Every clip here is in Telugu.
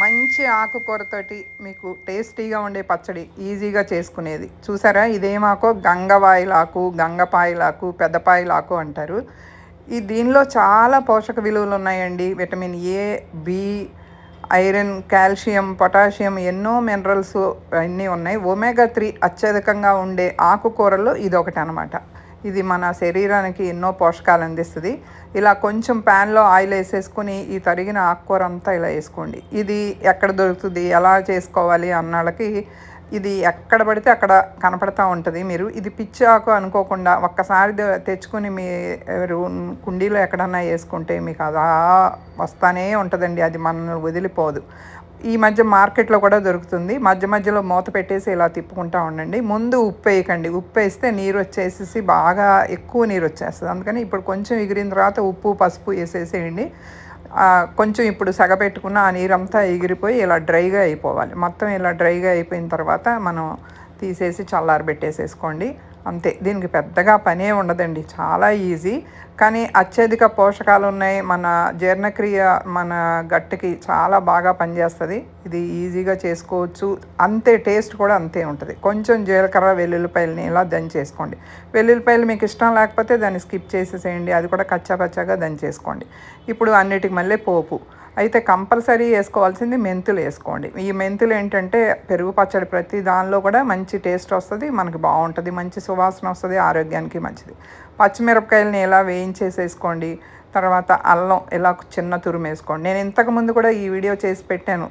మంచి ఆకుకూరతోటి మీకు టేస్టీగా ఉండే పచ్చడి ఈజీగా చేసుకునేది. చూసారా ఇదేమాకో గంగవాయిలాకు, గంగపాయిలాకు, పెద్దపాయిలాకు అంటారు. దీనిలో చాలా పోషక విలువలు ఉన్నాయండి. Vitamin A, B, iron, calcium, potassium ఎన్నో మినరల్స్ అన్నీ ఉన్నాయి. ఒమేగా 3 అత్యధికంగా ఉండే ఆకుకూరల్లో ఇదొకటనమాట. ఇది మన శరీరానికి ఎన్నో పోషకాలు అందిస్తుంది. ఇలా కొంచెం ప్యాన్లో ఆయిల్ వేసేసుకుని ఈ తరిగిన ఆకుకూర అంతా ఇలా వేసుకోండి. ఇది ఎక్కడ దొరుకుతుంది, ఎలా చేసుకోవాలి అన్నాళ్ళకి ఇది ఎక్కడ పడితే అక్కడ కనపడతా ఉంటుంది. మీరు ఇది పిచ్చి ఆకు అనుకోకుండా ఒక్కసారి తెచ్చుకుని మీరు కుండీలో ఎక్కడన్నా వేసుకుంటే మీకు అలా వస్తానే ఉంటుందండి. అది మనల్ని వదిలిపోదు. ఈ మధ్య మార్కెట్లో కూడా దొరుకుతుంది. మధ్య మధ్యలో మూత పెట్టేసి ఇలా తిప్పుకుంటూ ఉండండి. ముందు ఉప్పు వేయకండి. ఉప్పు వేస్తే నీరు వచ్చేసేసి బాగా ఎక్కువ నీరు వచ్చేస్తుంది. అందుకని ఇప్పుడు కొంచెం ఎగిరిన తర్వాత ఉప్పు, పసుపు వేసేసేయండి. కొంచెం ఇప్పుడు సగపెట్టుకున్న ఆ నీరంతా ఎగిరిపోయి ఇలా డ్రైగా అయిపోవాలి. మొత్తం ఇలా డ్రైగా అయిపోయిన తర్వాత మనం తీసేసి చల్లారబెట్టేసేసుకోండి. అంతే. దీనికి పెద్దగా పనే ఉండదండి. చాలా ఈజీ. కానీ అత్యధిక పోషకాలు ఉన్నాయి. మన జీర్ణక్రియ, మన గట్టుకి చాలా బాగా పనిచేస్తుంది. ఇది ఈజీగా చేసుకోవచ్చు. అంతే టేస్ట్ కూడా అంతే ఉంటుంది. కొంచెం జీలకర్ర, వెల్లుల్లిపాయలని ఇలా దంచేసుకోండి. వెల్లుల్లిపాయలు మీకు ఇష్టం లేకపోతే దాన్ని స్కిప్ చేసేసేయండి. అది కూడా కచ్చాపచ్చాగా దంచేసుకోండి. ఇప్పుడు అన్నిటికి మళ్ళీ పోపు. అయితే కంపల్సరీ వేసుకోవాల్సింది మెంతులు వేసుకోండి. ఈ మెంతులు ఏంటంటే పెరుగు పచ్చడి ప్రతి దానిలో కూడా మంచి టేస్ట్ వస్తుంది, మనకి బాగుంటుంది, మంచి సువాసన వస్తుంది, ఆరోగ్యానికి మంచిది. పచ్చిమిరపకాయలని ఇలా వేయించేసేసుకోండి. తర్వాత అల్లం ఇలా చిన్న తురుము వేసుకోండి. నేను ఇంతకుముందు కూడా ఈ వీడియో చేసి పెట్టాను.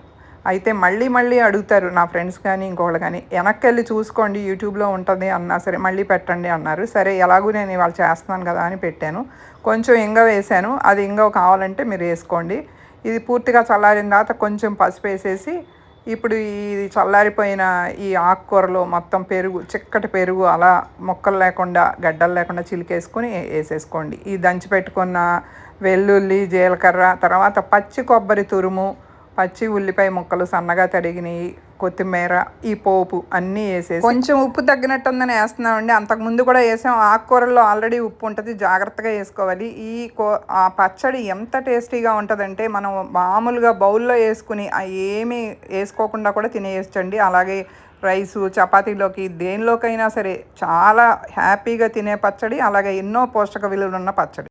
అయితే మళ్ళీ అడుగుతారు నా ఫ్రెండ్స్ కానీ ఇంకోళ్ళు కానీ, వెనక్కి వెళ్ళి చూసుకోండి యూట్యూబ్లో ఉంటుంది అన్నా సరే మళ్ళీ పెట్టండి అన్నారు. సరే ఎలాగూ నేను ఇవాళ చేస్తున్నాను కదా అని పెట్టాను. కొంచెం ఇంగ వేసాను. అది ఇంగ కావాలంటే మీరు వేసుకోండి. ఇది పూర్తిగా చల్లారిన తర్వాత కొంచెం పసుపు వేసేసి ఇప్పుడు ఇది చల్లారిపోయిన ఈ ఆకుకూరలో మొత్తం పెరుగు, చిక్కటి పెరుగు అలా ముక్కలు లేకుండా, గడ్డలు లేకుండా చిలికేసుకొని వేసేసుకోండి. ఈ దంచి పెట్టుకున్న వెల్లుల్లి, జీలకర్ర, తర్వాత పచ్చి కొబ్బరి తురుము, పచ్చి ఉల్లిపాయ ముక్కలు సన్నగా తరిగినవి, కొత్తిమీర, ఈ పోపు అన్నీ వేసేసి కొంచెం ఉప్పు తగ్గినట్టు ఉందని వేస్తున్నామండి. అంతకుముందు కూడా వేసాం. ఆకుకూరల్లో ఆల్రెడీ ఉప్పు ఉంటుంది, జాగ్రత్తగా వేసుకోవాలి. ఆ పచ్చడి ఎంత టేస్టీగా ఉంటుందంటే మనం మామూలుగా బౌల్లో వేసుకుని ఏమీ వేసుకోకుండా కూడా తినేయచ్చండి. అలాగే రైసు, చపాతీలోకి, దేనిలోకైనా సరే చాలా హ్యాపీగా తినే పచ్చడి. అలాగే ఎన్నో పోషక విలువలు ఉన్న పచ్చడి.